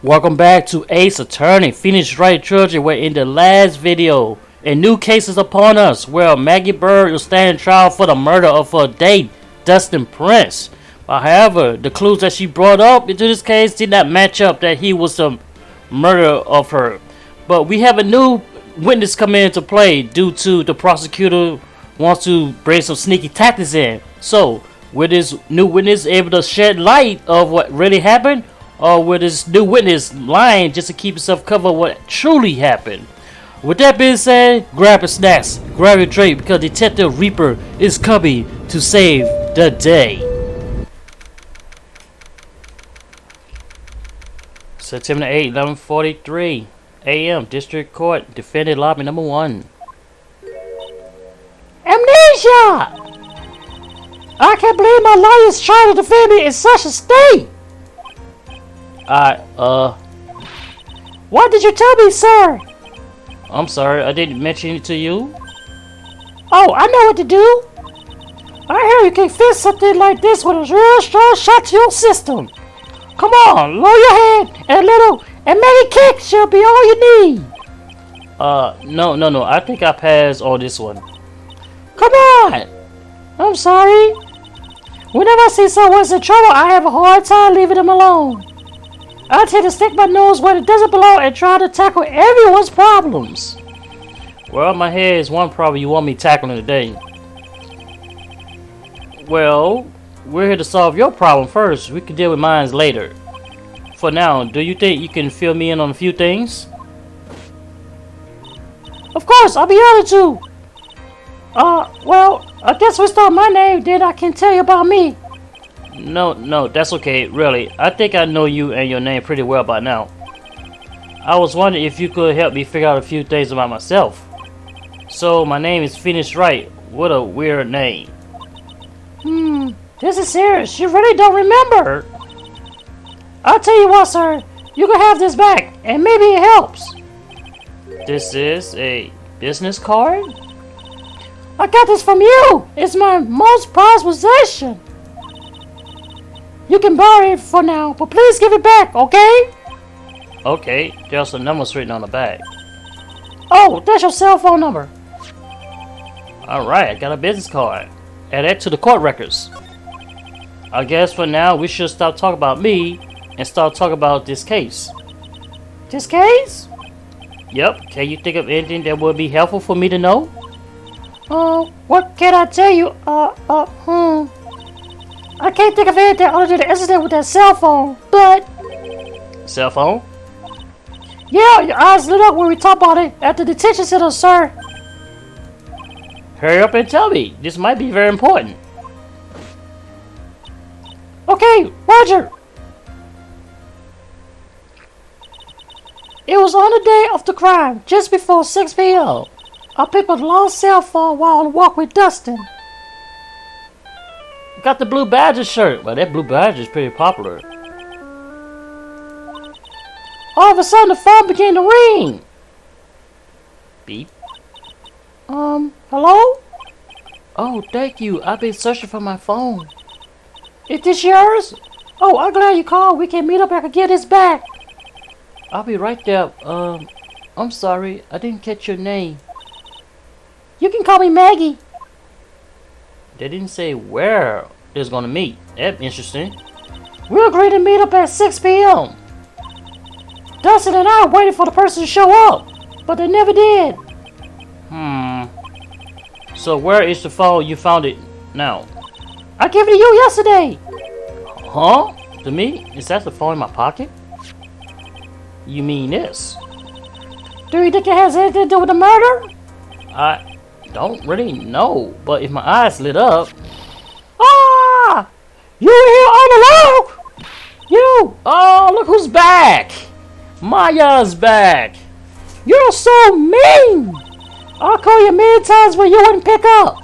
Welcome back to Ace Attorney, Phoenix Wright Trilogy, where in the last video, a new case is upon us, where Maggie Bird will stand trial for the murder of her date, Dustin Prince. However, the clues that she brought up into this case did not match up that he was the murderer of her. But we have a new witness coming into play due to the prosecutor wants to bring some sneaky tactics in. So, will this new witness able to shed light of what really happened? Or will this new witness lying just to keep himself covered what truly happened? With that being said, grab your snacks, grab your drink, because Detective Reaper is coming to save the day. September 8, 11:43 a.m. District Court, Defendant Lobby Number 1. Amnesia! I can't believe my lawyer's trying to defend me in such a state! Why did you tell me, sir? I'm sorry, I didn't mention it to you. Oh, I know what to do. I hear you can fix something like this with a real strong shot to your system. Come on, lower your head and make it kick should be all you need. No, I think I passed on this one. Come on! I'm sorry. Whenever I see someone's in trouble, I have a hard time leaving them alone. I tend to stick my nose where it doesn't belong and try to tackle everyone's problems. Well, my head is one problem you want me tackling today. Well, we're here to solve your problem first. We can deal with mine later. For now, do you think you can fill me in on a few things? Of course, I'll be honored to. Well, I guess we start my name, then I can tell you about me. No, that's okay, really. I think I know you and your name pretty well by now. I was wondering if you could help me figure out a few things about myself. So, my name is Phoenix Wright. What a weird name. This is serious. You really don't remember. I'll tell you what, sir. You can have this back, and maybe it helps. This is a business card? I got this from you. It's my most prized possession. You can borrow it for now, but please give it back, okay? Okay, there's some numbers written on the back. Oh, that's your cell phone number. Alright, I got a business card. Add that to the court records. I guess for now we should stop talking about me and start talking about this case. This case? Yep, can you think of anything that would be helpful for me to know? What can I tell you? I can't think of anything other than the incident with that cell phone, but... Cell phone? Yeah, your eyes lit up when we talked about it at the detention center, sir. Hurry up and tell me. This might be very important. Okay, Roger. It was on the day of the crime, just before 6 p.m. I picked up a lost cell phone while on a walk with Dustin. Got the Blue Badger shirt. Well, that Blue Badger is pretty popular. All of a sudden, the phone began to ring. Beep. Hello? Oh, thank you. I've been searching for my phone. Is this yours? Oh, I'm glad you called. We can meet up and I can get this back. I'll be right there. I'm sorry. I didn't catch your name. You can call me Maggie. They didn't say where they was gonna meet. That's interesting. We agreed to meet up at 6 p.m. Dustin and I waited for the person to show up, but they never did. So where is the phone? You found it now? I gave it to you yesterday. Huh? To me? Is that the phone in my pocket? You mean this? Do you think it has anything to do with the murder? I don't really know, but if my eyes lit up... Ah! You were here all along! You! Oh, look who's back! Maya's back! You're so mean! I'll call you many times when you wouldn't pick up.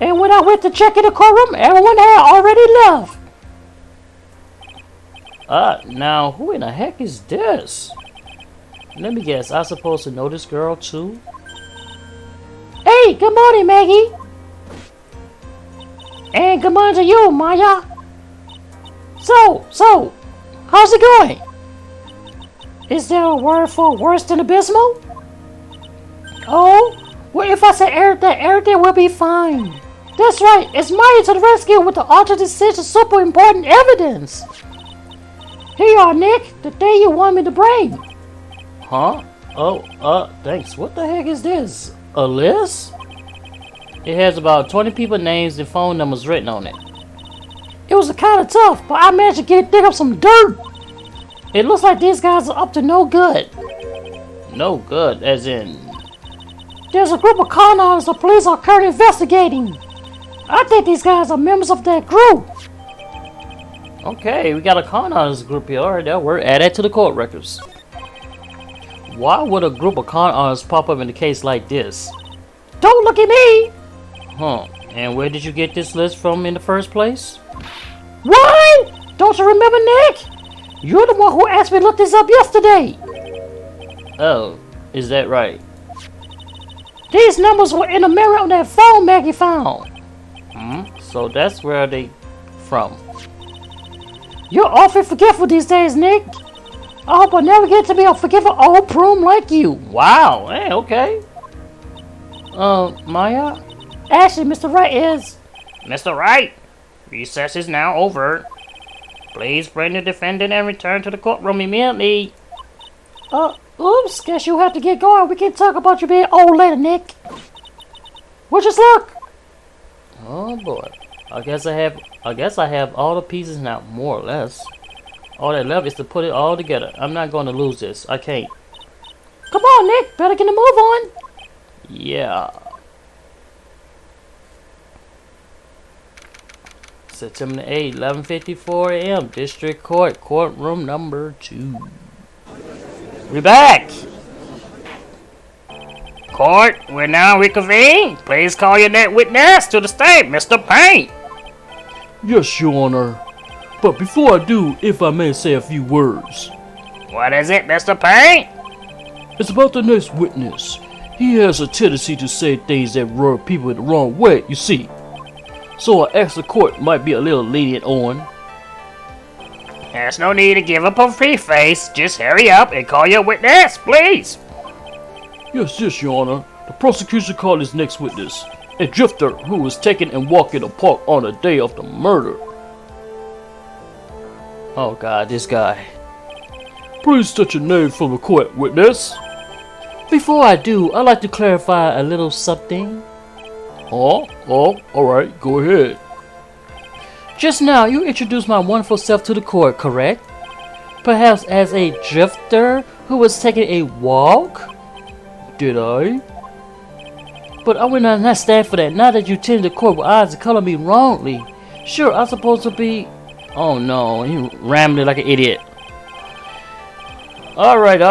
And when I went to check in the courtroom, everyone had already left. Now who in the heck is this? Let me guess, I'm supposed to know this girl too? Hey, good morning, Maggie. And good morning to you, Maya. So, how's it going? Is there a word for worse than abysmal? Oh, well, if I say everything, everything will be fine. That's right, it's Maya to the rescue with the altered decision super important evidence. Here you are, Nick, the thing you want me to bring. Huh? Oh, thanks. What the heck is this? A list? It has about 20 people's names and phone numbers written on it. It was kind of tough, but I managed to dig up some dirt. It looks like these guys are up to no good. No good, as in... There's a group of con artists the police are currently investigating. I think these guys are members of that group. Okay, we got a con artists group here. Alright, that work. Add that to the court records. Why would a group of con artists pop up in a case like this? Don't look at me! Huh. And where did you get this list from in the first place? What? Don't you remember, Nick? You're the one who asked me to look this up yesterday. Oh, is that right? These numbers were in the mirror on that phone Maggie found. So that's where they from. You're awfully forgetful these days, Nick. I hope I never get to be a forgetful old prune like you. Wow, hey, okay. Maya? Actually, Mr. Wright is... Mr. Wright, recess is now over. Please bring the defendant and return to the courtroom immediately. Oops, guess you'll have to get going. We can talk about you being old later, Nick. Wish us luck. Oh boy. I guess I have all the pieces now, more or less. All that left is to put it all together. I'm not going to lose this. I can't. Come on, Nick. Better get a move on. Yeah. September 8, 11:54 a.m. District Court, courtroom number 2. We're back. Court, we're now reconvened. Please call your next witness to the stand, Mr. Paint. Yes, Your Honor. But before I do, if I may say a few words. What is it, Mr. Paint? It's about the next witness. He has a tendency to say things that rub people in the wrong way, you see. So I asked the court might be a little lenient on. There's no need to give up a preface. Just hurry up and call your witness, please. Yes, Your Honor. The prosecution called his next witness, a drifter who was taken and walked in the park on the day of the murder. Oh God, this guy. Please state your name for the court, witness. Before I do, I'd like to clarify a little something. Oh, alright, go ahead. Just now, you introduced my wonderful self to the court, correct? Perhaps as a drifter who was taking a walk? Did I? But I will not stand for that. Now that you tend the court with eyes to color me wrongly. Sure, I'm supposed to be... Oh no, you rambling like an idiot. Alright.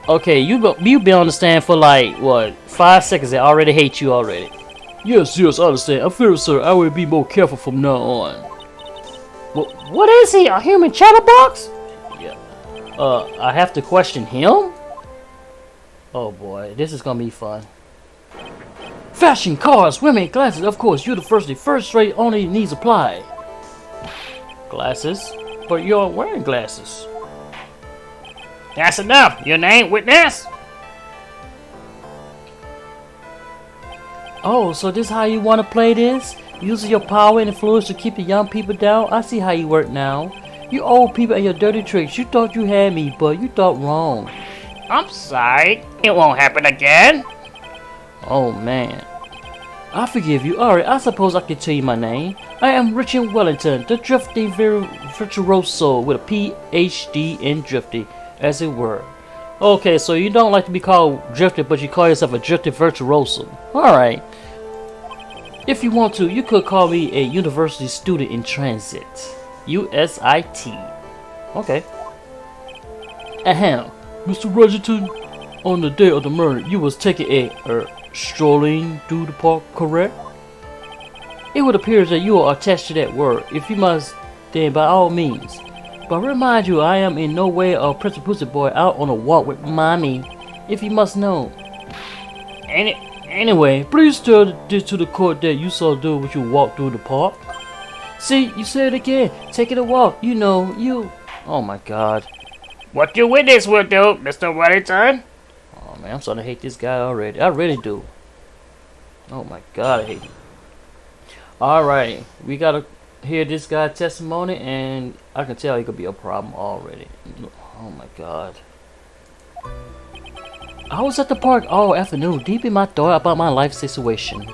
Okay, you been on the stand for like, what, 5 seconds. I already hate you already. Yes, I understand. I'm fair, sir. I will be more careful from now on. What is he, a human chatterbox? Yeah. I have to question him? Oh boy, this is gonna be fun. Fashion, cars, women, glasses, of course, university, first rate, only needs apply. Glasses? But you're wearing glasses. That's enough. Your name, witness? Oh, so this is how you want to play this? Using your power and influence to keep the young people down? I see how you work now. You old people and your dirty tricks. You thought you had me, but you thought wrong. I'm sorry. It won't happen again. Oh, man. I forgive you. Alright, I suppose I can tell you my name. I am Richard Wellington, the drifting virtuoso with a PhD in drifting, as it were. Okay, so you don't like to be called drifted, but you call yourself a drifted virtuoso. Alright. If you want to, you could call me a university student in transit. USIT. Okay. Ahem. Mr. Reginton, on the day of the murder, you was taking a strolling through the park, correct? It would appear that you are attached to that word. If you must, then by all means. But remind you, I am in no way a Prince Pussy Boy out on a walk with mommy, if you must know. Anyway, please tell this to the court that you saw do when you walked through the park. See, you said it again. Taking a walk, you know, you... Oh my God. What you witness will do, Mr. Wellington. Oh man, I'm starting to hate this guy already. I really do. Oh my god, I hate him. Alright, we gotta hear this guy's testimony, and I can tell he could be a problem already. Oh my god. I was at the park all afternoon, deep in my thought about my life situation.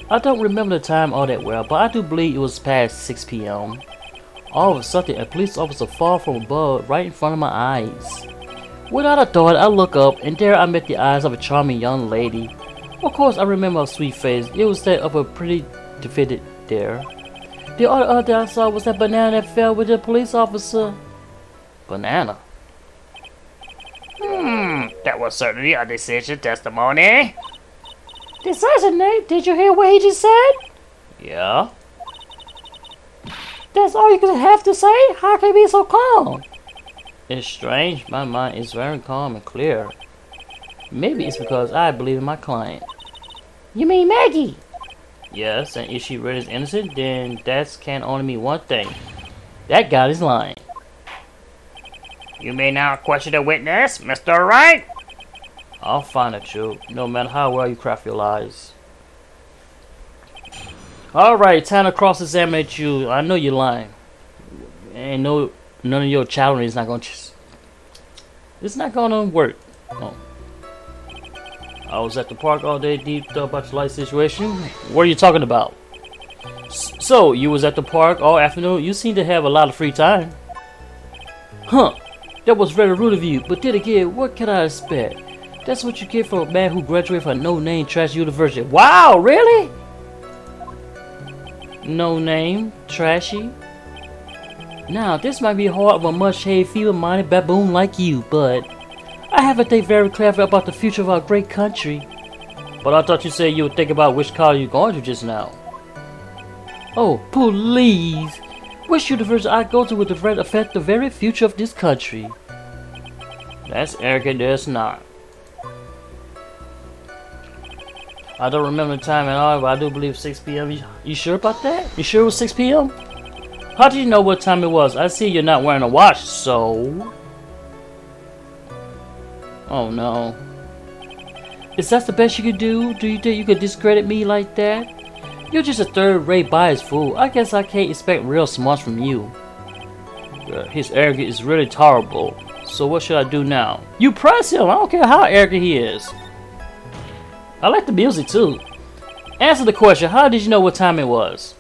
I don't remember the time all that well, but I do believe it was past 6 p.m. All of a sudden, a police officer fell from above right in front of my eyes. Without a thought, I look up, and there I met the eyes of a charming young lady. Of course, I remember her sweet face. It was that of a pretty defeated there. The other I saw was that banana that fell with the police officer. Banana? That was certainly a decision testimony. Decision, Nate? Did you hear what he just said? Yeah? That's all you could have to say? How can you be so calm? It's strange, my mind is very calm and clear. Maybe it's because I believe in my client. You mean Maggie? Yes, and if she really is innocent, then that can only mean one thing. That guy is lying. You may now question the witness, Mr. Wright. I'll find the truth, no matter how well you craft your lies. Alright, time to cross-examine you. I know you're lying. And no, none of your challenge is not gonna... It's not gonna work. Oh. I was at the park all day, deep thought about your life situation. What are you talking about? So, you was at the park all afternoon? You seem to have a lot of free time. Huh. That was very rude of you, but then again, what can I expect? That's what you get for a man who graduated from a no-name trash university. Wow, really? No name, trashy. Now, this might be hard of a much-hated, feeble-minded baboon like you, but I have to think very clever about the future of our great country. But I thought you said you would think about which college you're going to just now. Oh, please. Which university I go to would affect the very future of this country. That's arrogant, there's not. I don't remember the time at all, but I do believe 6 p.m. You sure about that? You sure it was 6 p.m.? How did you know what time it was? I see you're not wearing a watch, so... Oh no. Is that the best you could do? Do you think you could discredit me like that? You're just a third-rate biased fool. I guess I can't expect real smarts from you. His arrogance is really tolerable. So what should I do now? You press him! I don't care how arrogant he is. I like the music too. Answer the question, how did you know what time it was?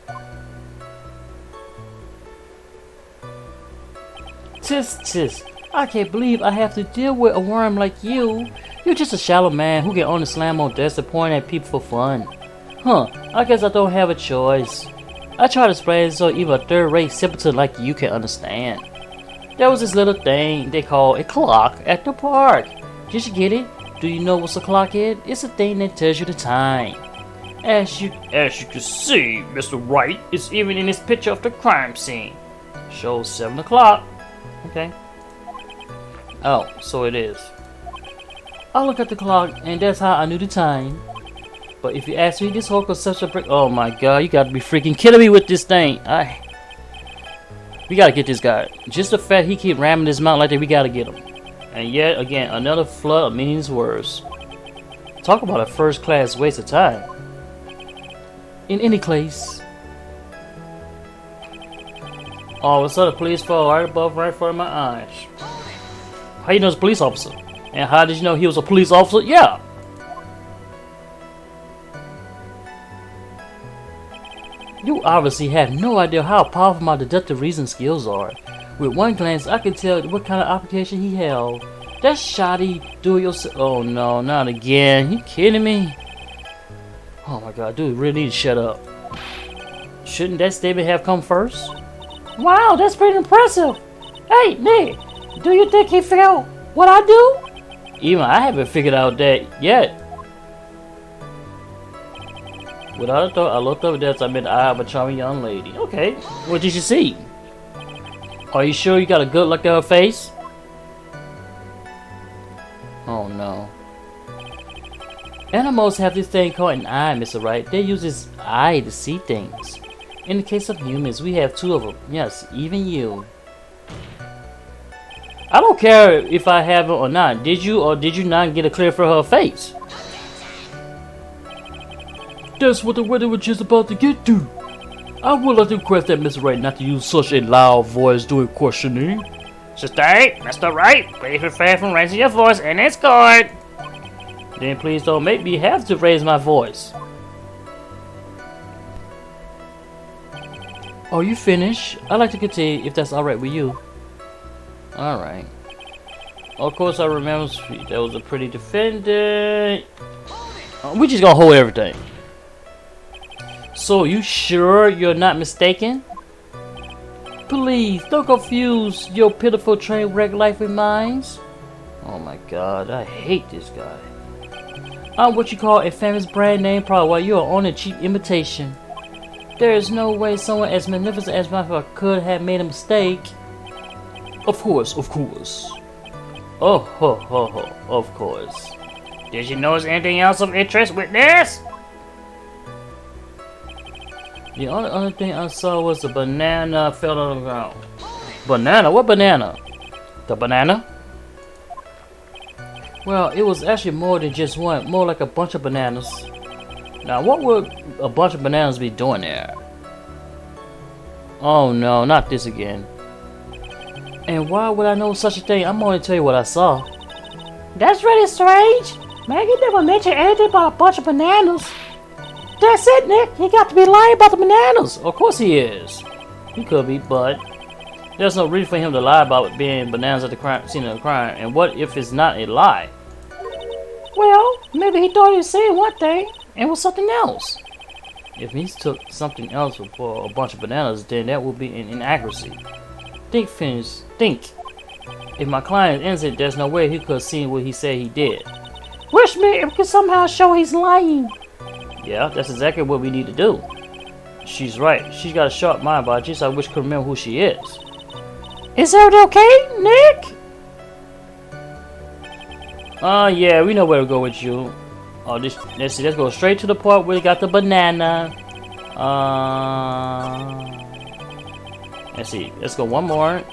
Tis. I can't believe I have to deal with a worm like you. You're just a shallow man who can only slam on desks and point at people for fun. Huh, I guess I don't have a choice. I try to explain so even a third-rate simpleton like you can understand. There was this little thing they call a clock at the park. Did you get it? Do you know what a clock is? It's a thing that tells you the time. As you can see, Mr. Wright, it's even in this picture of the crime scene. Shows 7 o'clock. Okay. Oh, so it is. I look at the clock, and that's how I knew the time. But if you ask me, this whole conception break. Oh my god, you gotta be freaking kidding me with this thing. We gotta get this guy. Just the fact he keep ramming his mouth like that, we gotta get him. And yet again, another flood of meaningless words. Talk about a first-class waste of time. In any case. All of a sudden, police fall right above, right in front of my eyes. How you know it's a police officer? And how did you know he was a police officer? Yeah. You obviously have no idea how powerful my deductive reasoning skills are. With one glance, I can tell what kind of application he held. That's shoddy, do-it-yourself. Oh no, not again. You kidding me? Oh my god, dude, really need to shut up. Shouldn't that statement have come first? Wow, that's pretty impressive. Hey, Nick, do you think he figured out what I do? Even I haven't figured out that yet. Without a thought, I looked over there as I met the eye of a charming young lady. Okay, what did you see? Are you sure you got a good look at her face? Oh no. Animals have this thing called an eye, Mr. Wright. They use this eye to see things. In the case of humans, we have 2 of them. Yes, even you. I don't care if I have it or not. Did you or did you not get a clear for her face? That's what the weather was just about to get to. I would like to request that Mr. Wright not to use such a loud voice during questioning. Sister, Mr. Wright, please refrain from raising your voice in this court. Then please don't make me have to raise my voice. Are you finished? I'd like to continue if that's alright with you. Alright. Of course I remember that was a pretty defendant. We just gonna hold everything. So you sure you're not mistaken? Please don't confuse your pitiful train wreck life with mine. Oh my god, I hate this guy. I'm what you call a famous brand name product while you are on a cheap imitation. There is no way someone as magnificent as myself could have made a mistake. Of course, of course. Oh ho ho ho, of course. Did you notice anything else of interest with this? The only other thing I saw was a banana fell on the ground. Banana? What banana? The banana? Well, it was actually more than just one, more like a bunch of bananas. Now, what would a bunch of bananas be doing there? Oh no, not this again. And why would I know such a thing? I'm going to tell you what I saw. That's really strange. Maggie never mentioned anything about a bunch of bananas. That's it, Nick. He got to be lying about the bananas. Of course he is. He could be, but there's no reason for him to lie about being bananas at the scene of the crime. And what if it's not a lie? Well, maybe he thought he was saying one thing and was something else. If he took something else for a bunch of bananas, then that would be an inaccuracy. Think, Phineas. Think. If my client is innocent, there's no way he could have seen what he said he did. Wish me it could somehow show he's lying. Yeah, that's exactly what we need to do. She's right. She's got a sharp mind, but I just wish I could remember who she is. Is everything okay, Nick? Yeah, we know where to go with you. Oh, let's see. Let's go straight to the part where we got the banana. Let's see. Let's go one more.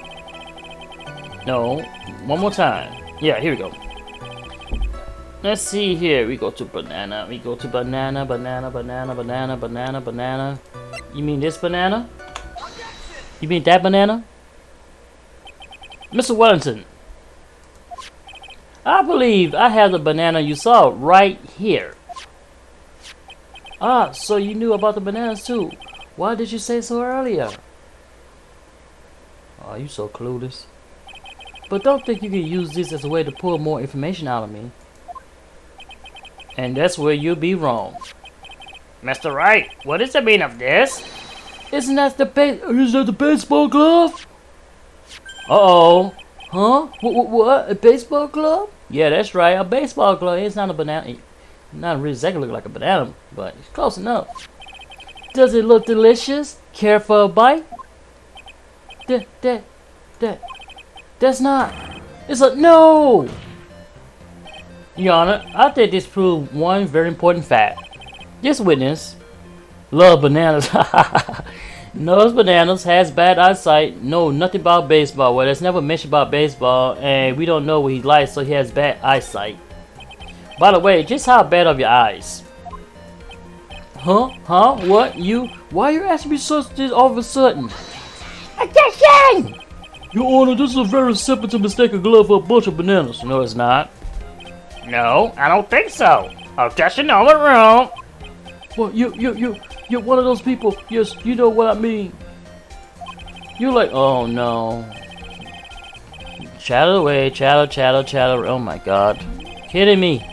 No, one more time. Yeah, here we go. Let's see here. We go to banana. We go to banana, banana, banana, banana, banana, banana. You mean this banana? You mean that banana? Mr. Wellington, I believe I have the banana you saw right here. Ah, so you knew about the bananas too. Why did you say so earlier? Oh, you so clueless. But don't think you can use this as a way to pull more information out of me. And that's where you'll be wrong. Mr. Wright, what is the meaning of this? Isn't that the baseball glove? Uh-oh. Huh? What? A baseball glove? Yeah, that's right. A baseball glove. It's not a banana. It's not really exactly look like a banana, but it's close enough. Does it look delicious? Care for a bite? That's not. It's a no. Your Honor, I think this proved one very important fact. This witness loves bananas. Knows bananas, has bad eyesight, know nothing about baseball. Well, there's never mentioned about baseball, and we don't know what he likes, so he has bad eyesight. By the way, just how bad are your eyes? Huh? What? Why are you asking me such this all of a sudden? Objection! Your Honor, this is very simple to mistake a glove for a bunch of bananas. No, it's not. No, I don't think so. Objection overruled. Well, you're one of those people. Yes, you know what I mean. You're like, oh no. Chatter away, chatter. Oh my god. Kidding me.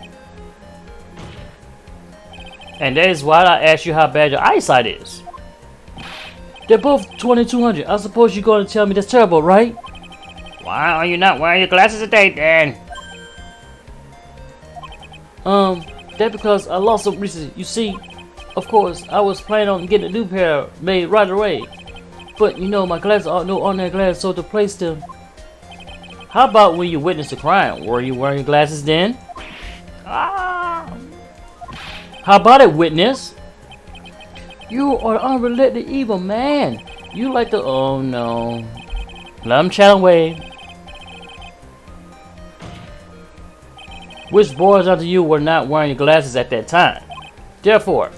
And that is why I asked you how bad your eyesight is. They're both 2200. I suppose you're going to tell me that's terrible, right? Why are you not wearing your glasses today, then? That's because I lost some recently. You see, of course, I was planning on getting a new pair made right away. But, you know, my glasses are no ordinary glasses, so to place them. How about when you witnessed a crime? Were you wearing your glasses then? Ah! How about it, witness? You are an unrelenting evil man. You like to... Oh, no. Let him chat away. which boils down to you were not wearing your glasses at that time. Therefore,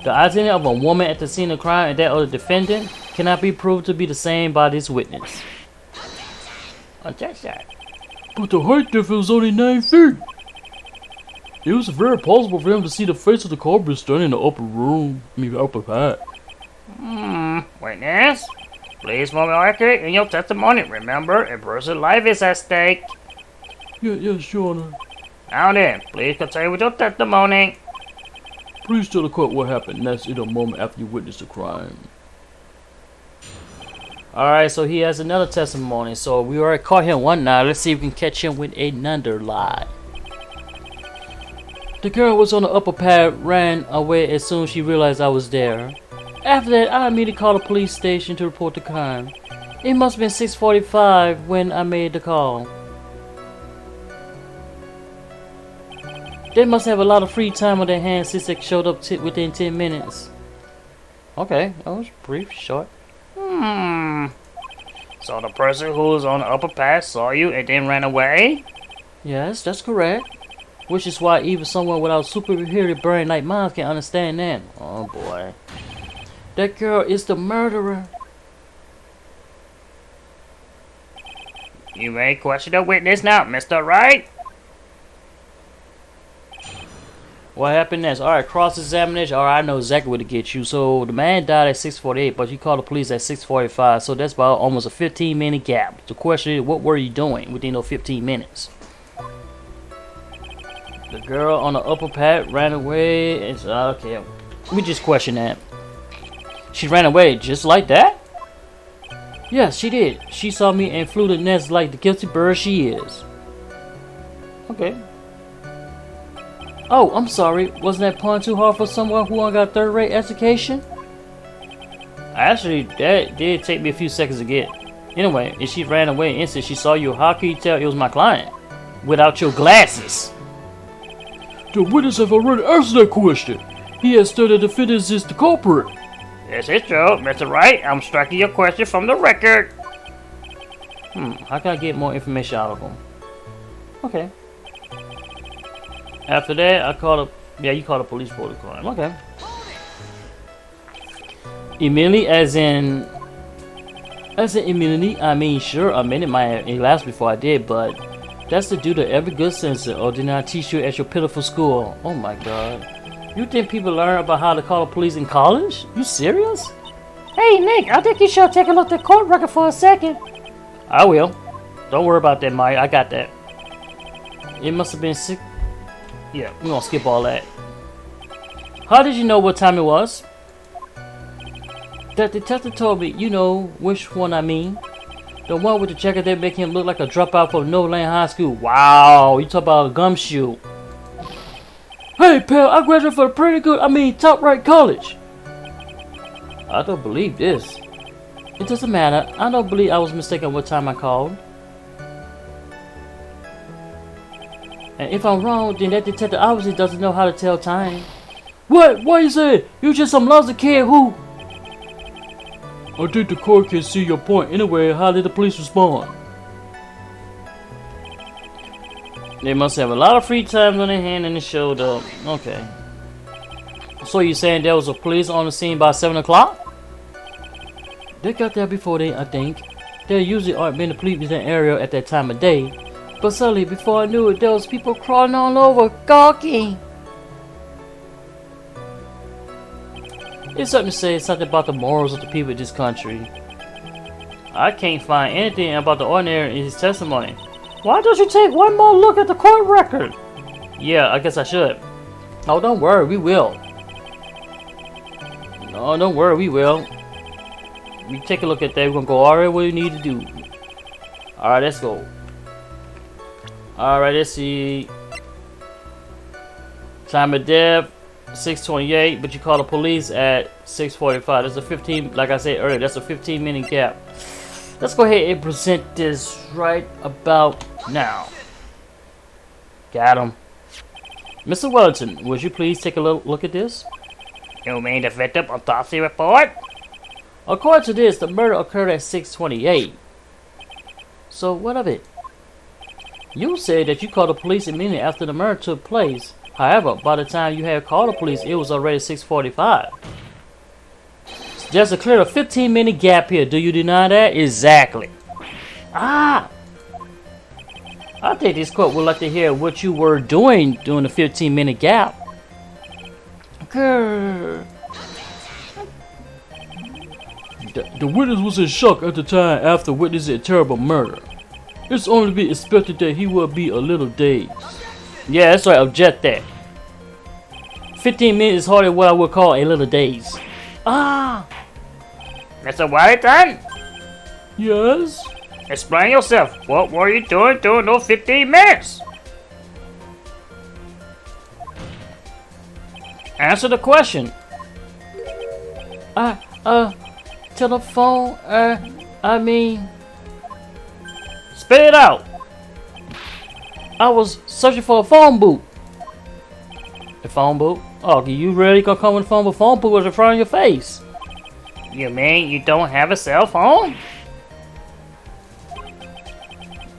the identity of a woman at the scene of crime and that of the defendant cannot be proved to be the same by this witness. Objection. But the height difference was only 9 feet. It was very possible for him to see the face of the culprit standing in the upper room. Upper part. Witness, please be accurate in your testimony. Remember, a person's life is at stake. Yes, Your Honor. Now then, please continue with your testimony. Please tell the court what happened next in a moment after you witnessed the crime. Alright, so he has another testimony. So we already caught him one now. Let's see if we can catch him with another lie. The girl was on the upper pad, ran away as soon as she realized I was there. After that, I immediately called the police station to report the crime. It must have been 6:45 when I made the call. They must have a lot of free time on their hands since they showed up within 10 minutes. Okay, that was brief, short. So the person who was on the upper pass saw you and then ran away? Yes, that's correct. Which is why even someone without superhuman brain like mine can understand that. Oh boy. That girl is the murderer. You may question the witness now, Mr. Wright. What happened next? Alright, cross-examination. Alright, I know exactly what to get you. So, the man died at 6:48, but you called the police at 6:45. So, that's about almost a 15-minute gap. The question is, what were you doing within those 15 minutes? The girl on the upper pad ran away. And, okay, we just question that. She ran away just like that? Yes, she did. She saw me and flew the nest like the guilty bird she is. Okay. Oh, I'm sorry. Wasn't that pun too hard for someone who only got third-rate education? Actually, that did take me a few seconds to get. Anyway, if she ran away instant she saw you, how can you tell it was my client? Without your glasses. The witness have already answered that question. He has stated the defendant is the culprit. This is true, Mr. Wright. I'm striking your question from the record. How can I get more information out of them? Okay. After that, I called you called the police for the crime. Okay. Immediately, as in immediately, I mean, sure, a minute might elapse before I did, but that's the due to every good citizen, or did not teach you at your pitiful school. Oh my god. You think people learn about how to call the police in college? You serious? Hey, Nick, I think you should take a look at the court record for a second. I will. Don't worry about that, Mike. I got that. It must have been 6. Yeah, we're gonna skip all that. How did you know what time it was? That detective told me. You know which one I mean. The one with the jacket that make him look like a dropout from No Lane High School. Wow, you talk about a gumshoe. Hey, pal, I graduated from top right college. I don't believe this. It doesn't matter. I don't believe I was mistaken what time I called. And if I'm wrong, then that detective obviously doesn't know how to tell time. What? What you say? You just some lousy kid who... I think the court can see your point. Anyway, how did the police respond? They must have a lot of free time on their hand and they showed up. Okay. So you saying there was a police on the scene by 7 o'clock? They got there before then, I think. There usually aren't many police in that area at that time of day. But suddenly, before I knew it, there was people crawling all over, gawking. It's something to say something about the morals of the people of this country. I can't find anything about the ordinary in his testimony. Why don't you take one more look at the court record? Yeah, I guess I should. Oh, don't worry, we will. No, don't worry, we will. We take a look at that. We're gonna go all right where we need to do. All right, let's go. All right, let's see. Time of death 6:28, but you call the police at 6:45. That's a 15. Like I said earlier, that's a 15-minute gap. Let's go ahead and present this right about now. Got him. Mr. Wellington, would you please take a look at this? You mean the victim autopsy report? According to this, the murder occurred at 6:28. So what of it? You said that you called the police immediately after the murder took place. However, by the time you had called the police, it was already 6:45. There's a clear 15-minute gap here. Do you deny that? Exactly. Ah! I think this court would like to hear what you were doing during the 15-minute gap. Grr. The witness was in shock at the time after witnessing a terrible murder. It's only to be expected that he will be a little dazed. Yeah, that's right. Object that. 15 minutes is hardly what I would call a little daze. Ah! Mr. Wellington? Yes? Explain yourself. What were you doing during those 15 minutes? Answer the question. Telephone, I mean... Spit it out. I was searching for a phone booth. A phone booth? Oh, you really gonna come with a phone booth? Phone booth was in front of your face. You mean you don't have a cell phone?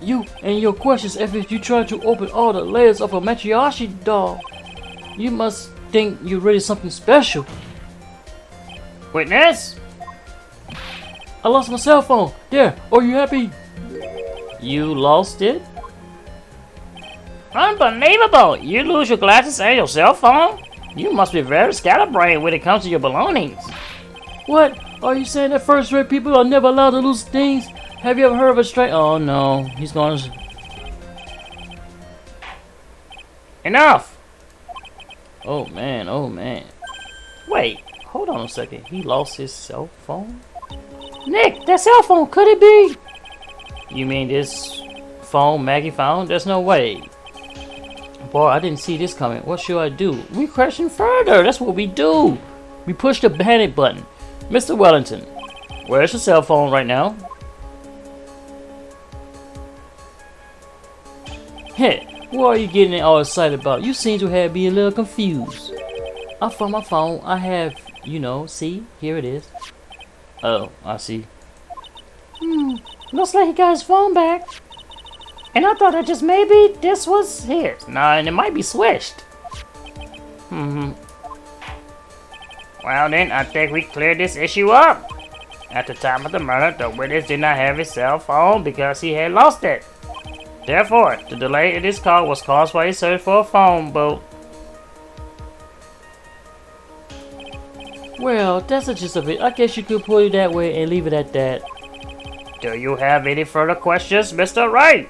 You and your questions as if you try to open all the layers of a matriarchy doll. You must think you're really something special. Witness? I lost my cell phone. There, are you happy? You lost it? Unbelievable! You lose your glasses and your cell phone? You must be very scatterbrained when it comes to your belongings. What? Are you saying that first-rate people are never allowed to lose things? Have you ever heard of a straight? Oh no, he's going to... Enough! Oh man, oh man. Wait, hold on a second. He lost his cell phone? Nick, that cell phone, could it be? You mean this phone Maggie found? There's no way. Boy, I didn't see this coming. What should I do? We question further. That's what we do. We push the panic button. Mr. Wellington, where's your cell phone right now? Hey, what are you getting all excited about? You seem to have been a little confused. I found my phone. I have, you know, see? Here it is. Oh, I see. Looks like he got his phone back. And I thought that just maybe this was his. Nah, and it might be switched. Well then, I think we cleared this issue up. At the time of the murder, the witness did not have his cell phone because he had lost it. Therefore, the delay in this call was caused by a search for a phone booth. Well, that's the gist of it. I guess you could put it that way and leave it at that. Do you have any further questions, Mr. Wright?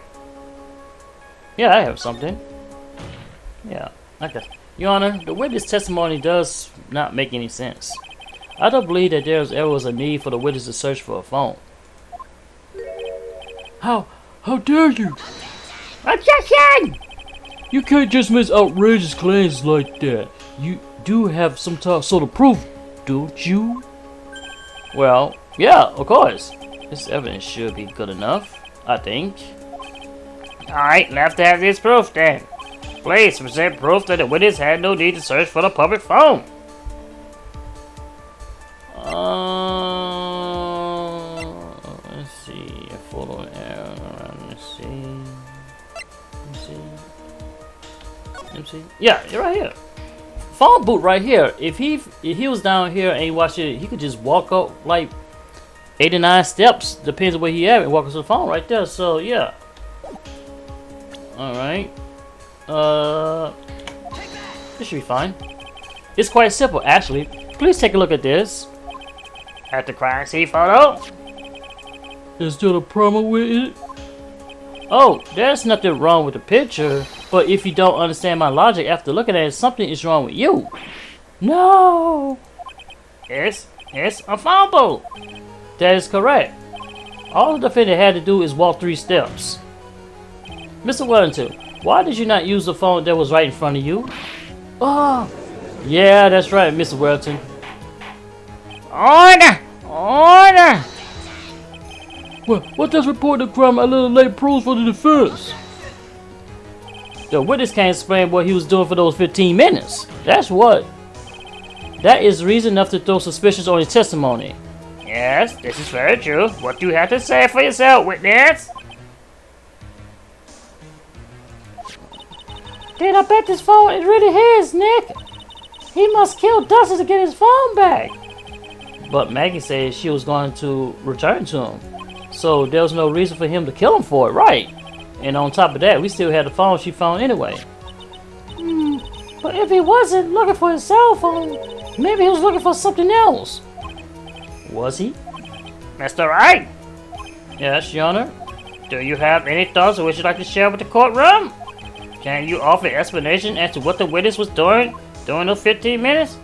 Yeah, I have something. Yeah, I guess. Your Honor, the witness testimony does not make any sense. I don't believe that there was a need for the witness to search for a phone. How dare you? Objection! You can't just make outrageous claims like that. You do have some sort of proof, don't you? Well, yeah, of course. This evidence should be good enough, I think. Alright, let's have this proof then. Please present proof that the witness had no need to search for the public phone. Let's see. A photo error. Let's see. Yeah, you're right here. Phone booth right here. If he was down here and he watched it, he could just walk up like 8 to 9 steps, depends on where he at, and walk to the phone right there. So yeah. All right. This should be fine. It's quite simple, actually. Please take a look at this. At the crime scene photo? Is there a problem with it? Oh, there's nothing wrong with the picture, but if you don't understand my logic after looking at it, something is wrong with you. No! It's a phone booth. That is correct. All the defendant had to do is walk 3 steps. Mr. Wellington, why did you not use the phone that was right in front of you? Oh, yeah, that's right, Mr. Wellington. Order! Order! Well, what does report the crime a little late proves for the defense? The witness can't explain what he was doing for those 15 minutes. That's what. That is reason enough to throw suspicions on his testimony. Yes, this is very true. What do you have to say for yourself, witness? Then I bet this phone is really his, Nick. He must kill Dusty to get his phone back. But Maggie said she was going to return to him. So there was no reason for him to kill him for it, right? And on top of that, we still had the phone she found anyway. But if he wasn't looking for his cell phone, maybe he was looking for something else. Was he? Mr. Wright, Yes, Your Honor. do you have any thoughts which you'd like to share with the courtroom? Can you offer explanation as to what the witness was doing during those 15 minutes?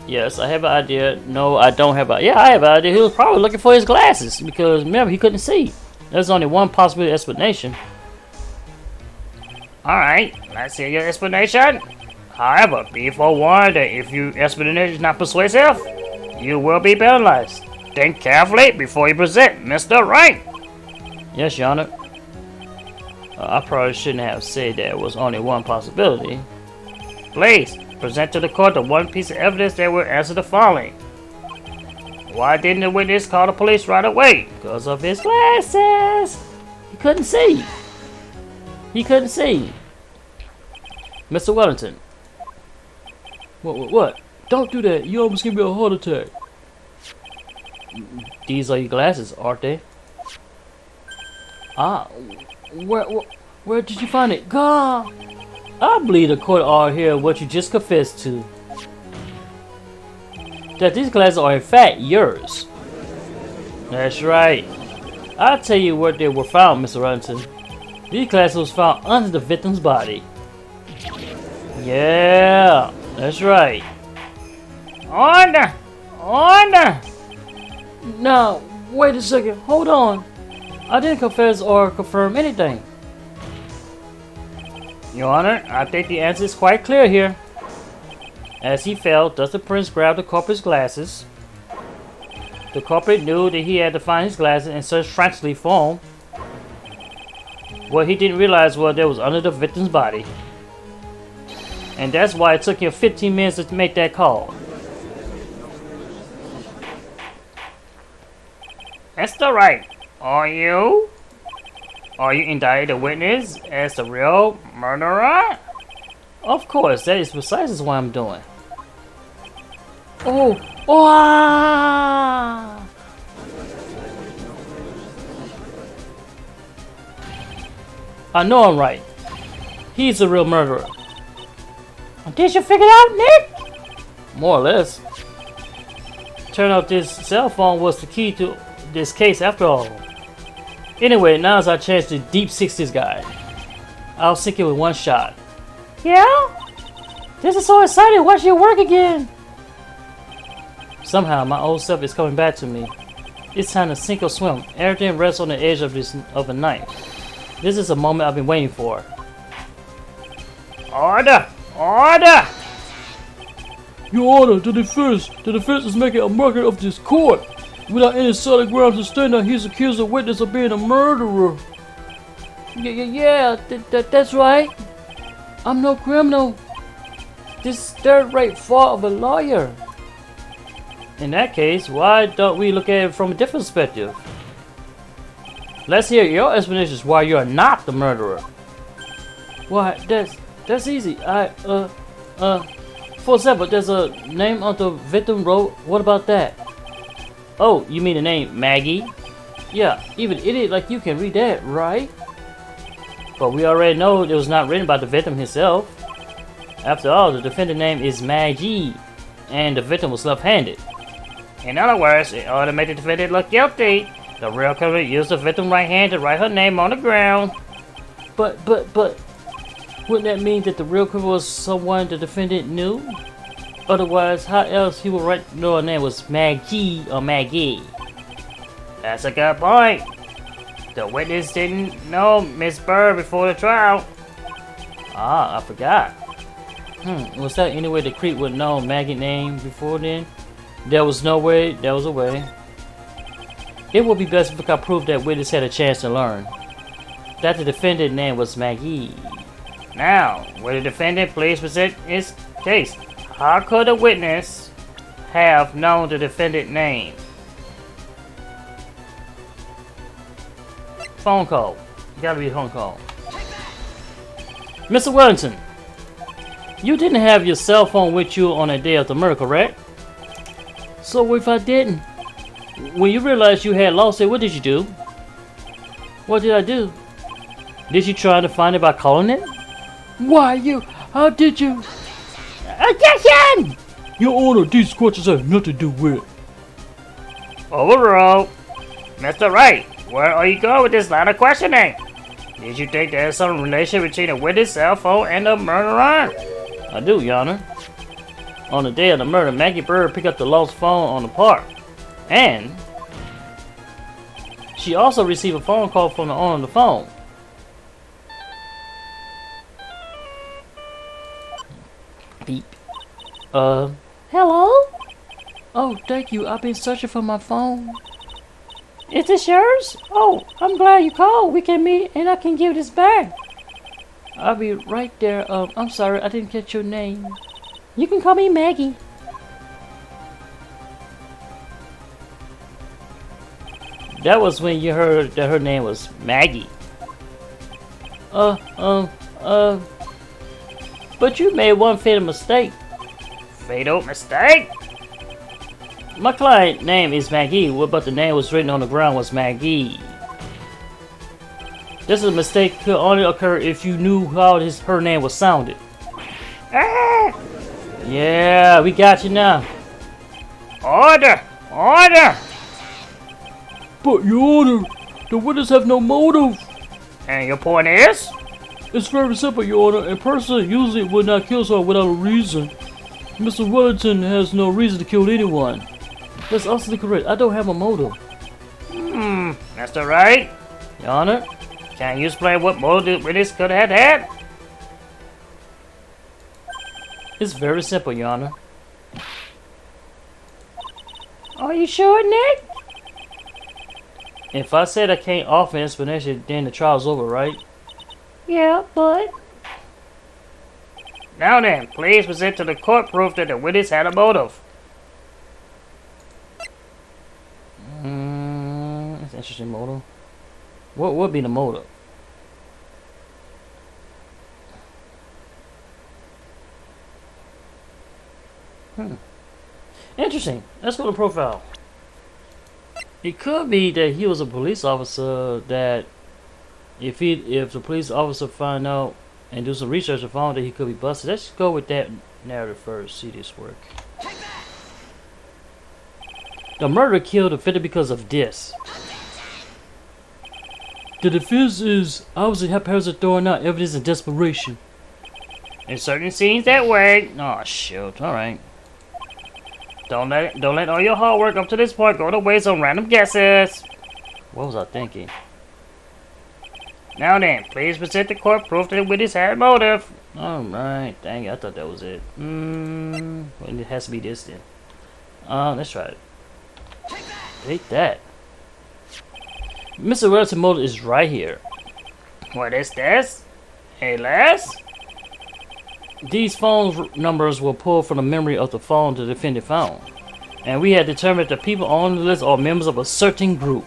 Yes, I have an idea. No, I don't have a... Yeah, I have an idea. He was probably looking for his glasses because, remember, he couldn't see. There's only one possible explanation. Alright, let's hear your explanation. However, be forewarned that if your explanation is not persuasive, you will be penalized. Think carefully before you present, Mr. Wright. Yes, Your Honor. I probably shouldn't have said there was only one possibility. Please, present to the court the one piece of evidence that will answer the following. Why didn't the witness call the police right away? Because of his glasses. He couldn't see. He couldn't see. Mr. Wellington. What? Don't do that. You almost gave me a heart attack. These are your glasses, aren't they? Ah, where did you find it? God! I believe the court ought to hear what you just confessed to. That these glasses are in fact yours. That's right. I'll tell you where they were found, Mr. Wellington. These glasses was found under the victim's body. Yeah, that's right. Order! Order! Now, wait a second. Hold on. I didn't confess or confirm anything. Your Honor, I think the answer is quite clear here. As he fell, Dusty Prince grabbed the culprit's glasses. The culprit knew that he had to find his glasses and searched frantically for them. What he didn't realize was they was under the victim's body. And that's why it took him 15 minutes to make that call. Mr. Wright, are you indicted the witness as the real murderer? Of course, that is precisely what I'm doing. Ah! I know I'm right. He's the real murderer. Did you figure it out, Nick? More or less. Turned out this cell phone was the key to this case after all. Anyway, now's our chance to deep six this guy. I'll sink it with one shot. Yeah? This is so exciting. Watch your work again. Somehow, my old self is coming back to me. It's time to sink or swim. Everything rests on the edge of a knife. This is a moment I've been waiting for. Order! Order! Your Honor, the defense is making a record of this court. Without any solid grounds to stand that he's accused the witness of being a murderer. That's right. I'm no criminal. This is third-rate fault of a lawyer. In that case, why don't we look at it from a different perspective? Let's hear your explanations why you're not the murderer. Why, that's easy. For example, there's a name on the victim wrote. What about that? Oh, you mean the name Maggie? Yeah, even an idiot like you can read that, right? But we already know it was not written by the victim himself. After all, the defendant name is Maggie, and the victim was left-handed. In other words, in order to make the defendant look guilty, the real criminal used the victim's right hand to write her name on the ground. But, wouldn't that mean that the real criminal was someone the defendant knew? Otherwise, how else he would write know her name was Maggie or Maggie? That's a good point. The witness didn't know Miss Bird before the trial. Ah, I forgot. Was there any way the creep would know Maggie's name before then? There was no way, there was a way. It would be best if we could prove that witness had a chance to learn that the defendant's name was Maggie. Now, will the defendant please present his case? How could a witness have known the defendant's name? Phone call. Gotta be a phone call. Mr. Wellington, you didn't have your cell phone with you on the day of the murder, correct? So if I didn't, when you realized you had lost it, what did you do? What did I do? Did you try to find it by calling it? Why, how did you? Objection! Your Honor, these questions have nothing to do with it. Overruled. Mr. Wright, where are you going with this line of questioning? Did you think there's some relation between the witness cell phone and the murderer? I do, Your Honor. On the day of the murder, Maggie Bird picked up the lost phone on the park. And she also received a phone call from the owner of the phone. Beep. Hello? Oh, thank you. I've been searching for my phone. Is this yours? Oh, I'm glad you called. We can meet and I can give this back. I'll be right there. I'm sorry, I didn't catch your name. You can call me Maggie. That was when you heard that her name was Maggie. But you made one fatal mistake. Fatal mistake? My client name is Maggie, but the name was written on the ground was Maggie. This is a mistake could only occur if you knew how her name was sounded. Ah! Yeah, we got you now. Order! Order! But, Your Honor, the witnesses have no motive. And your point is? It's very simple, Your Honor. A person usually would not kill someone without a reason. Mr. Wellington has no reason to kill anyone. That's absolutely correct. I don't have a motive. Mr. Wright, Your Honor, can you explain what motive witness could have had? it's very simple, Your Honor. Are you sure, Nick? If I said I can't offer an explanation, then the trial's over, right? Yeah, but... Now then, please present to the court proof that the witness had a motive. That's an interesting motive. What would be the motive? Interesting. Let's go to profile. It could be that he was a police officer that if the police officer find out and do some research and found that he could be busted. Let's go with that narrative first. See this work. The murderer killed the victim because of this. The defense is obviously haphazard throwing out evidence in desperation. In certain scenes that way, Oh shoot! All right. don't let all your hard work up to this point go to waste on random guesses. What was I thinking? Now then, please present the court proof that the witness had a motive. All right. Dang it! I thought that was it. Well, it has to be this then. Let's try it. Take that. Mr. Wellington motive is right here. What is this? Hey, Les? These phone numbers were pulled from the memory of the phone the defendant found, and we had determined that the people on the list are members of a certain group.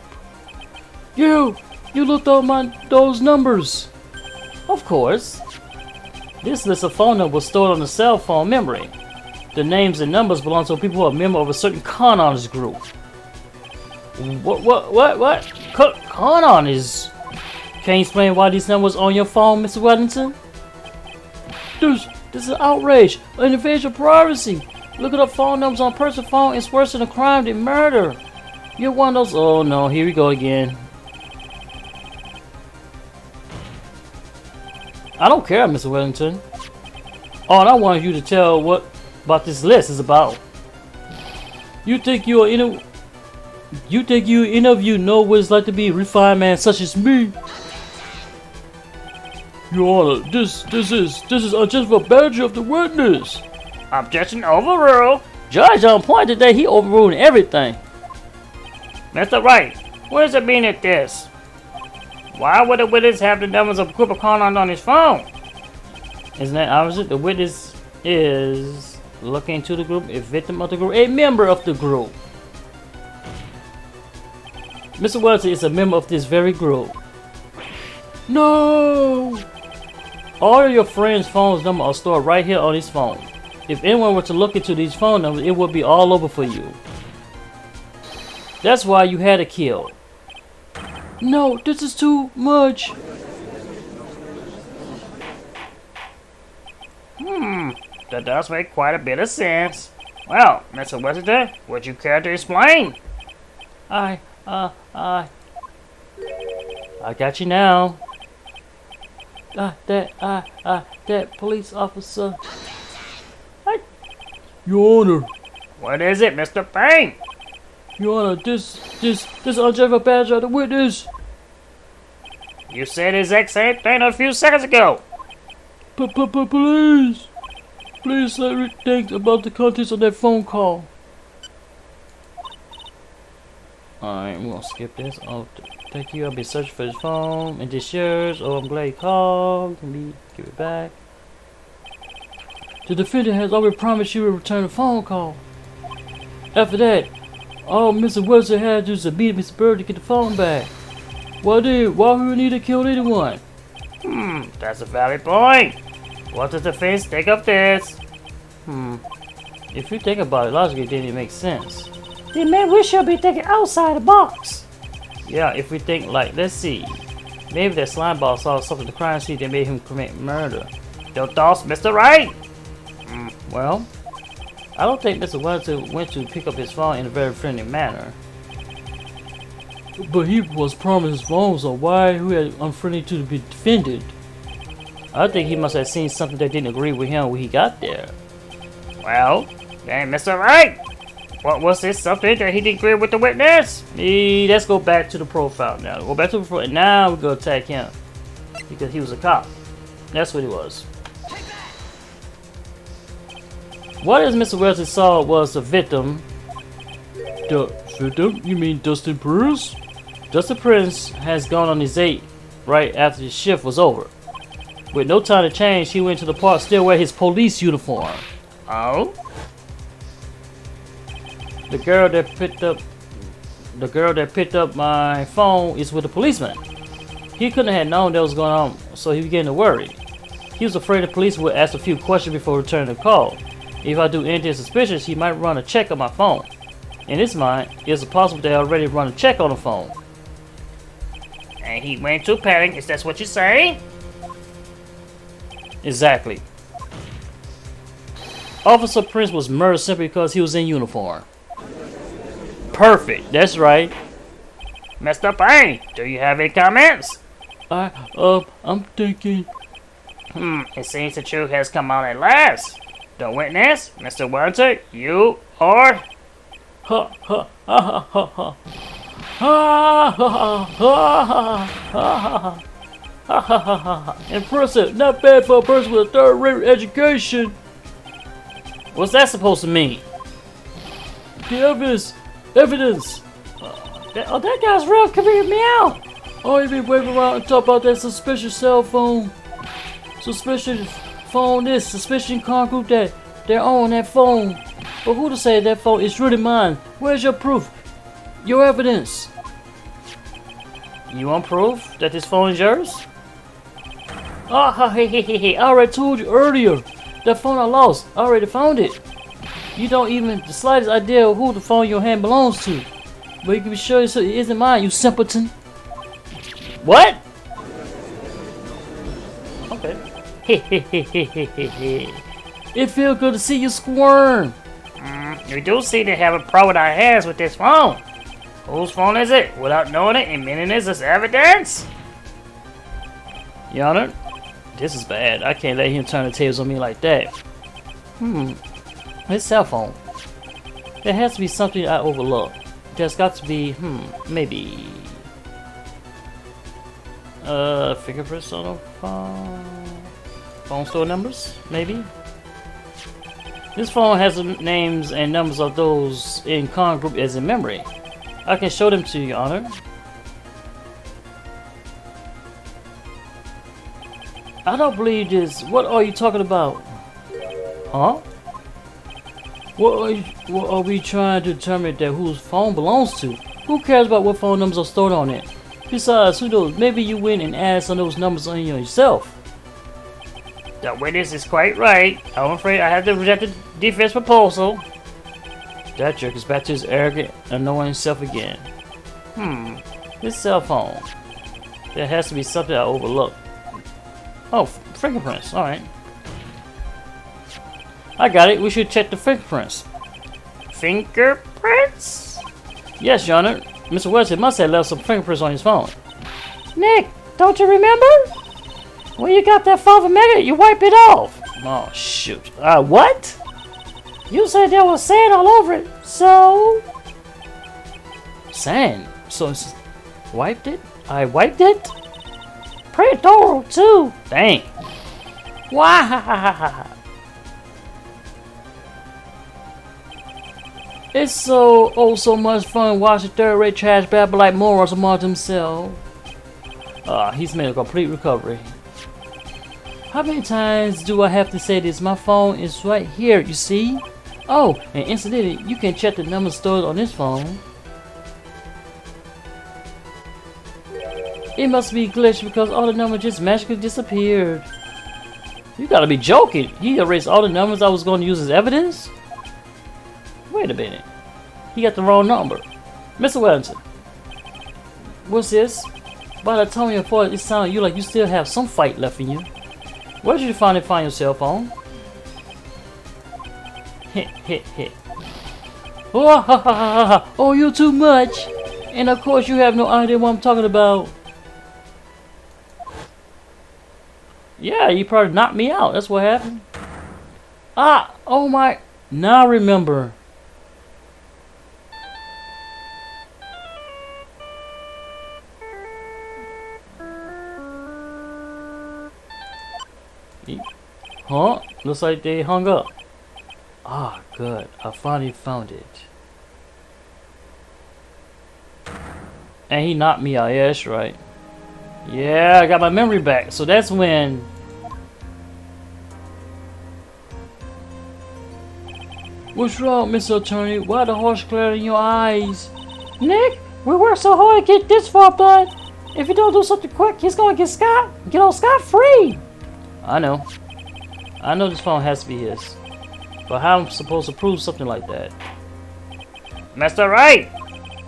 You looked up those numbers. Of course. This list of phone numbers was stored on the cell phone memory. The names and numbers belong to people who are members of a certain con artist group. What? Con artists? Can you explain why these numbers on your phone, Mr. Wellington? This is outrage, an invasion of privacy. Looking up phone numbers on a person's phone is worse than a crime than murder. You're one of those. Oh no, here we go again. I don't care, Mr. Wellington. All I want you to tell what about this list is about. You think you interview know what it's like to be a refined man such as me? Your Honor, this is unjustifiable badger of the witness. Objection overruled. Judge on point today, he overruled everything. Mr. Wright, what does it mean at this? Why would the witness have the numbers of a group of con artists on his phone? Isn't that obvious? The witness is looking into the group, a victim of the group, a member of the group. Mr. Wellington is a member of this very group. No! All of your friends' phone's numbers are stored right here on his phone. If anyone were to look into these phone numbers, it would be all over for you. That's why you had to kill. No, this is too much. That does make quite a bit of sense. Well, Mr. Wizard, would you care to explain? I got you now. That police officer. Your Honor. What is it, Mr. Payne? Your Honor, this unjustified badge of the witness. You said the exact same thing a few seconds ago. Please let me think about the contents of that phone call. Alright, we're gonna skip this. Oh, thank you. I'll be searching for his phone and this yours. Oh, I'm glad you called. Let me give it back. The defendant has already promised you will return the phone call. After that, all Mr. Wilson had to do is beat Mr. Bird to get the phone back. Why would we need to kill anyone? That's a valid point. What does the defense think of this? If you think about it logically, then it makes sense. Then maybe we should be thinking outside the box. Yeah, if we think like, let's see. Maybe that slime ball saw something in the crime scene that made him commit murder. Your thoughts, Mr. Wright? Well, I don't think Mr. Wellington went to pick up his phone in a very friendly manner. But he was promised his phone, so why he had unfriendly to be defended? I think he must have seen something that didn't agree with him when he got there. Well, then, Mr. Wright, what was this something that he didn't agree with the witness? Let's go back to the profile now. Go back to the profile. Now we're going to attack him. Because he was a cop. That's what he was. What is Mr. Wesley saw was the victim. The victim? You mean Dustin Prince? Dustin Prince has gone on his date right after his shift was over. With no time to change, he went to the park still wearing his police uniform. Oh? The girl that picked up my phone is with a policeman. He couldn't have known that was going on, so he began to worry. He was afraid the police would ask a few questions before returning the call. If I do anything suspicious, he might run a check on my phone. In his mind, it's possible they already run a check on the phone. And he went to petting, is that what you say? Exactly. Officer Prince was murdered simply because he was in uniform. Perfect, that's right. Mr. Payne, do you have any comments? I'm thinking. It seems the truth has come out at last. The witness, Mr. Wellington, you are... Impressive, not bad for a person with a third-rate education. What's that supposed to mean? The evidence. That guy's real committed me out. Oh, you been waving around and talk about that suspicious cell phone. Suspicious phone this, suspicion car group that they're on that phone. But who to say that phone is really mine? Where's your proof? Your evidence. You want proof that this phone is yours? I already told you earlier. That phone I lost, I already found it. You don't even the slightest idea of who the phone in your hand belongs to. But you can be sure it isn't mine, you simpleton. What? Okay. It feels good to see you squirm. You do seem to have a pro with our hands with this phone. Whose phone is it? Without knowing it, admitting this as evidence? Your Honor, this is bad. I can't let him turn the tables on me like that. His cell phone. There has to be something I overlooked. There's got to be, maybe... fingerprints on the phone? Phone store numbers, maybe? This phone has the names and numbers of those in con group as in memory. I can show them to you, Your Honor. I don't believe this. What are you talking about? Huh? What are we trying to determine that whose phone belongs to? Who cares about what phone numbers are stored on it? Besides, who knows? Maybe you went and added some of those numbers on yourself. The witness is quite right. I'm afraid I have to reject the defense proposal. That jerk is back to his arrogant, annoying self again. This cell phone. There has to be something I overlooked. Oh, fingerprints. Alright. I got it. We should check the fingerprints. Fingerprints? Yes, Your Honor. Mr. Wesley must have left some fingerprints on his phone. Nick, don't you remember? When you got that phone from Mega, you wiped it off. Oh, shoot. What? You said there was sand all over it, so... Sand? So it's... Wiped it? I wiped it? Pretty thorough, too. Dang. Wow. It's so much fun watching third-rate trash babble like morons among themselves. He's made a complete recovery. How many times do I have to say this? My phone is right here, you see? Oh, and incidentally, you can check the number stored on this phone. It must be glitched because all the numbers just magically disappeared. You gotta be joking. He erased all the numbers I was going to use as evidence? Wait a minute. He got the wrong number. Mr. Wellington. What's this? By the tone of your voice, it sounded you like you still have some fight left in you. Where did you finally find your cell phone? Hit. Oh, ha, ha, ha, ha. Oh, you too much. And of course you have no idea what I'm talking about. Yeah, you probably knocked me out. That's what happened. Oh my. Now I remember. Huh? Looks like they hung up. Good. I finally found it. And he knocked me out. Yeah, that's right. Yeah, I got my memory back. So that's when... What's wrong, Mr. Attorney? Why the harsh glare in your eyes? Nick, we worked so hard to get this far, bud. If you don't do something quick, he's gonna get on scot-free. I know. I know this phone has to be his. But how am I supposed to prove something like that? Mr. Wright,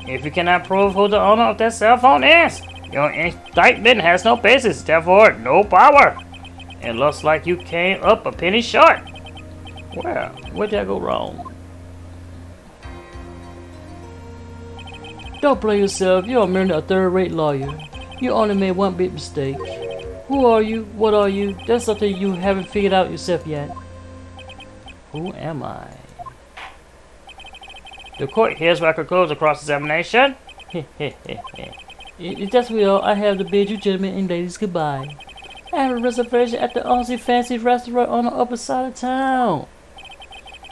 if you cannot prove who the owner of that cell phone is, your indictment has no basis, therefore no power. It looks like you came up a penny short. Well, where did I go wrong? Don't blame yourself. You're merely a third-rate lawyer. You only made one big mistake. Who are you? What are you? That's something you haven't figured out yourself yet. Who am I? The court hears record goes across examination. If that's real, I have to bid you gentlemen and ladies goodbye. I have a reservation at the Aussie Fancy Restaurant on the upper side of town.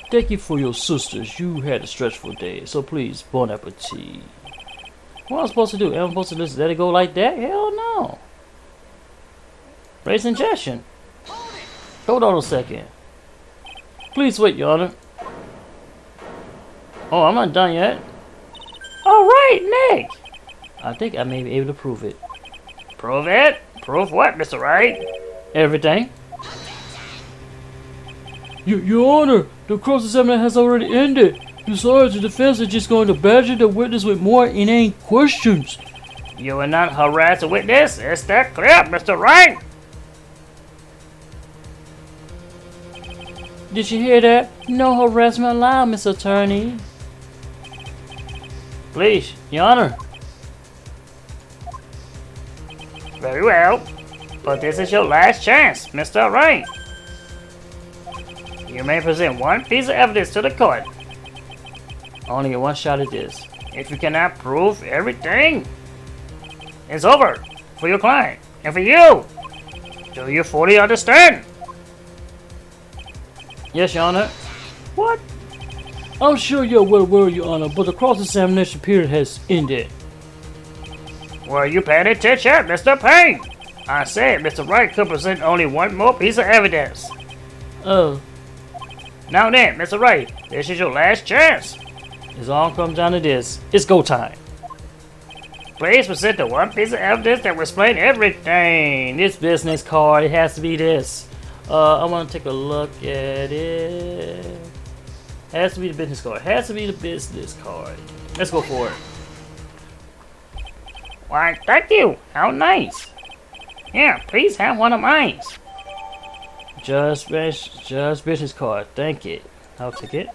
Thank you for your sisters. You had a stressful day, so please, bon appetit. What am I supposed to do? Am I supposed to just let it go like that? Hell no. Raise injection. Hold on a second. Please wait, Your Honor. Oh, I'm not done yet. All right, Nick. I think I may be able to prove it. Prove it? Prove what, Mr. Wright? Everything. Your Honor, the cross-examination has already ended. Besides, the defense is just going to badger the witness with more inane questions. You will not harass a witness? Is that clear, Mr. Wright? Did you hear that? No harassment allowed, Mr. Attorney. Please, Your Honor. Very well. But this is your last chance, Mr. Wright. You may present one piece of evidence to the court. Only get one shot at this. If you cannot prove everything, it's over for your client and for you. Do you fully understand? Yes, Your Honor. What? I'm sure you're well aware, Your Honor, but the cross-examination period has ended. Were you paying attention, Mr. Payne? I said Mr. Wright could present only one more piece of evidence. Oh. Now then, Mr. Wright, this is your last chance. It all comes down to this. It's go time. Please present the one piece of evidence that will explain everything. This business card, it has to be this. I want to take a look at it. Has to be the business card. Has to be the business card. Let's go for it. Why, thank you. How nice. Yeah, please have one of mine. Just business card. Thank you. I'll take it.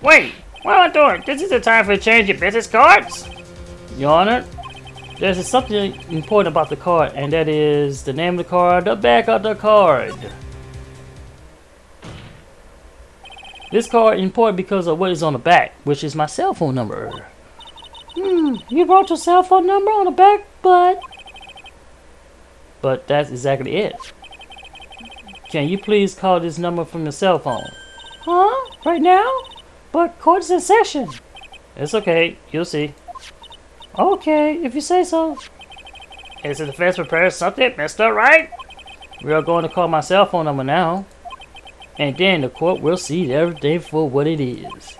Wait, what am I doing? This is the time for changing business cards? Your Honor, there's something important about the card, and that is the name of the card, the back of the card. This card is important because of what is on the back, which is my cell phone number. You wrote your cell phone number on the back, but that's exactly it. Can you please call this number from your cell phone? huh? Right now? But court's in session. It's okay, you'll see. Okay, if you say so. Is the defense prepared something, Mr. Wright? We are going to call my cell phone number now. And then the court will see everything for what it is.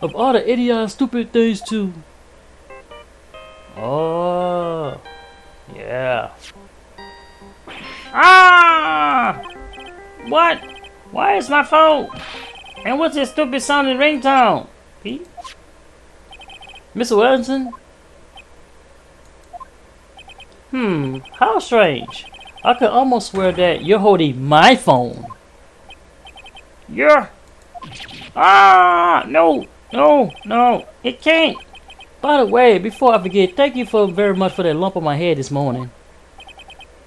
Of all the idiotic stupid things too. Oh, yeah. Ah! What? Why is my phone? And what's this stupid sounding ringtone? Pete? Mr. Wellington? How strange. I could almost swear that you're holding my phone. You're... Ah! No! No! No! It can't! By the way, before I forget, thank you very much for that lump on my head this morning.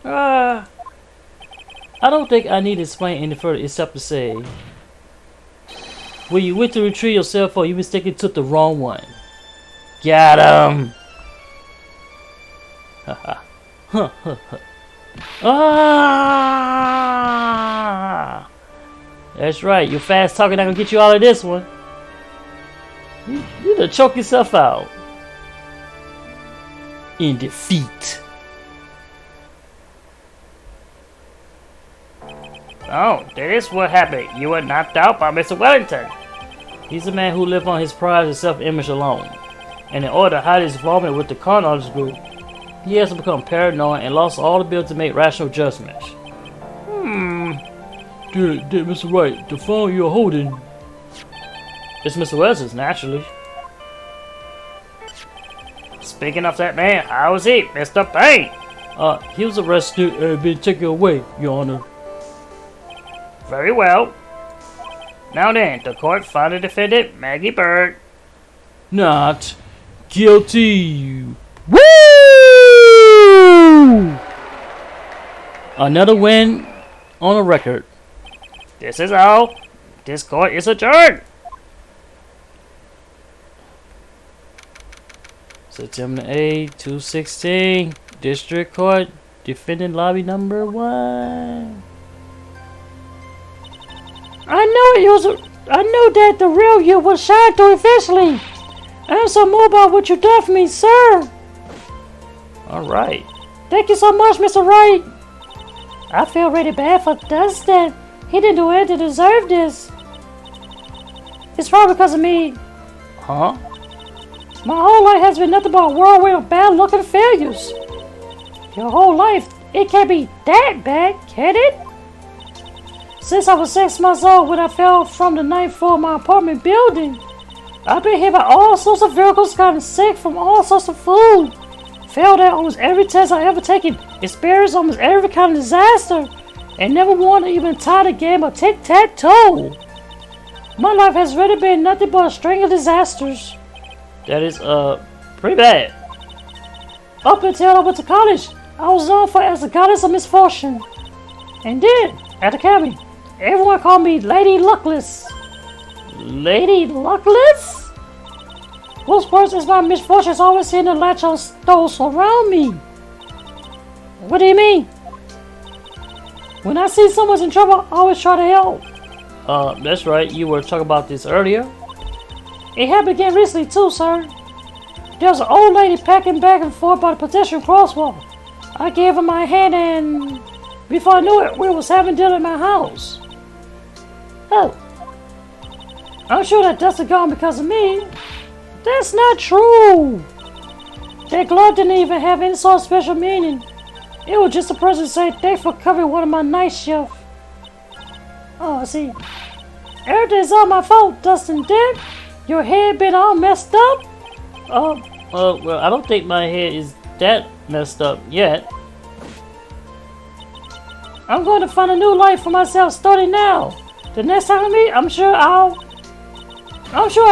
I don't think I need to explain any further except to say, when you went to retrieve your cell phone, you mistakenly took the wrong one. Got him! Ah! That's right, your fast talking not gonna get you out of this one. You done choke yourself out. In defeat. Oh, that is what happened. You were knocked out by Mr. Wellington. He's a man who lives on his pride and self-image alone. And in order to hide his involvement with the con artist group, he has become paranoid and lost all the ability to make rational judgments. Did Mr. Wright, the phone you're holding? It's Mr. Wellington's, naturally. Speaking of that man, how is he, Mr. Payne? He was arrested and been taken away, Your Honor. Very well. Now then, the court found the defendant, Maggie Bird. Not guilty. Woo! Another win on the record. This is all. This court is adjourned. September 8, 2016, District Court, defendant lobby number 1. I knew that the real you would shine through eventually. I'm so moved by what you done for me, sir. Alright. Thank you so much, Mr. Wright. I feel really bad for Dustin. He didn't do anything to deserve this. It's probably because of me. Huh? My whole life has been nothing but a whirlwind of bad luck and failures. Your whole life, it can't be that bad, can it? Since I was 6 months old when I fell from the 9th floor of my apartment building, I've been hit by all sorts of vehicles, gotten sick from all sorts of food, failed at almost every test I ever taken, experienced almost every kind of disaster, and never won or even tied a game of tic-tac-toe. My life has really been nothing but a string of disasters. That is, pretty bad. Up until I went to college, I was known as the goddess of misfortune. And then, at the academy, everyone called me Lady Luckless. Lady Luckless? What's worse is my misfortunes always seem to latch on those around me. What do you mean? When I see someone's in trouble, I always try to help. That's right, you were talking about this earlier. It happened again recently too, sir. There was an old lady packing back and forth by the pedestrian crosswalk. I gave her my hand and before I knew it, we was having dinner at my house. Oh. I'm sure that Dustin gone because of me. That's not true. That glove didn't even have any sort of special meaning. It was just a person to say thanks for covering one of my night shifts. Oh, I see. Everything's all my fault, Dustin Dick. Your head been all messed up? Well, I don't think my head is that messed up yet. I'm going to find a new life for myself starting now. The next time I meet, I'm sure I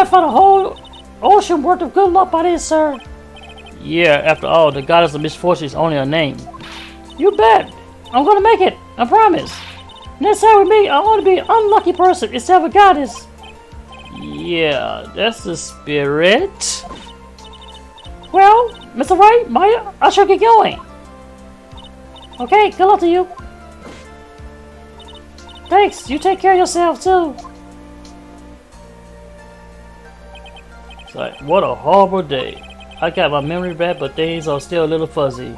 found a whole ocean worth of good luck by this, sir. Yeah, after all, the goddess of misfortune is only a name. You bet. I'm gonna make it. I promise. Next time we meet, I want to be an unlucky person instead of a goddess. Yeah, that's the spirit. Well, Mr. Wright, Maya, I shall get going. Okay, good luck to you. Thanks. You take care of yourself too. It's like, what a horrible day. I got my memory back, but things are still a little fuzzy.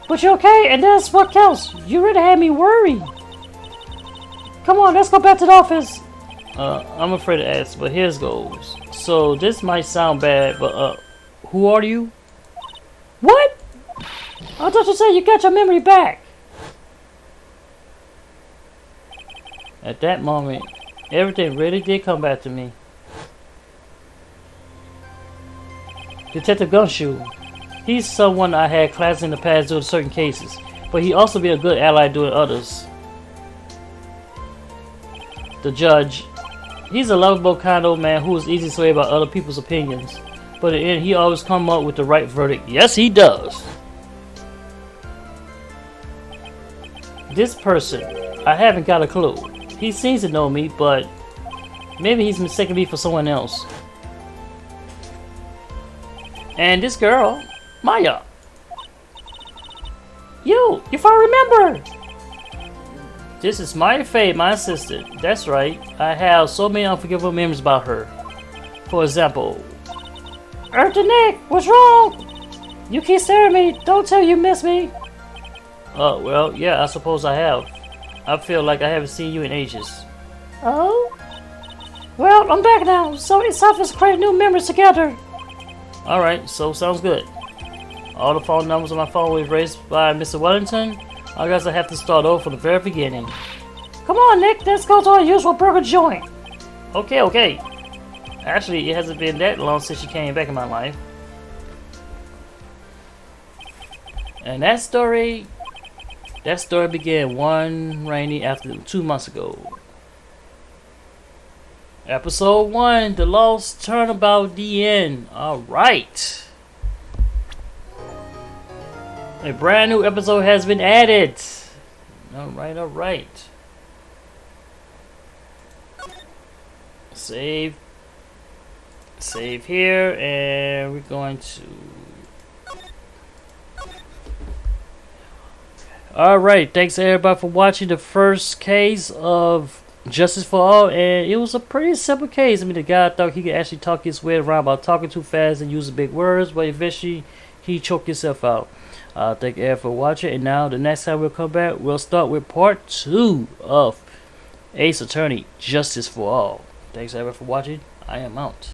But you're okay, and that's what counts. You really had me worried. Come on, let's go back to the office. I'm afraid to ask, but here's goes. So this might sound bad, but who are you? What? I thought you said you got your memory back. At that moment, everything really did come back to me. Detective Gumshoe. He's someone I had classes in the past doing certain cases, but he also be a good ally doing others. The judge. He's a lovable kind old man who is easily swayed by other people's opinions, but in the end he always come up with the right verdict. Yes, he does. This person, I haven't got a clue. He seems to know me, but maybe he's mistaken me for someone else. And this girl, Maya. You, if I remember. This is Maya Faye, my assistant. That's right. I have so many unforgivable memories about her. For example, Nick, what's wrong? You keep staring at me. Don't tell you miss me. Oh, well, yeah, I suppose I have. I feel like I haven't seen you in ages. Oh? Well, I'm back now, so it's time for us to create new memories together. Alright, so sounds good. All the phone numbers on my phone were erased by Mr. Wellington. I guess I have to start over from the very beginning. Come on, Nick, let's go to our usual burger joint. Okay. Actually, it hasn't been that long since she came back in my life. And that story began one rainy afternoon 2 months ago. Episode 1, The Lost Turnabout, the end. Alright. A brand new episode has been added. Alright. Save here, and we're going to... Alright, thanks everybody for watching the first case of Justice for All, and it was a pretty simple case. I mean, the guy thought he could actually talk his way around by talking too fast and using big words, but eventually he choked himself out. Thank everyone for watching, and now the next time we'll come back, we'll start with part 2 of Ace Attorney Justice for All. Thanks everyone for watching. I am out.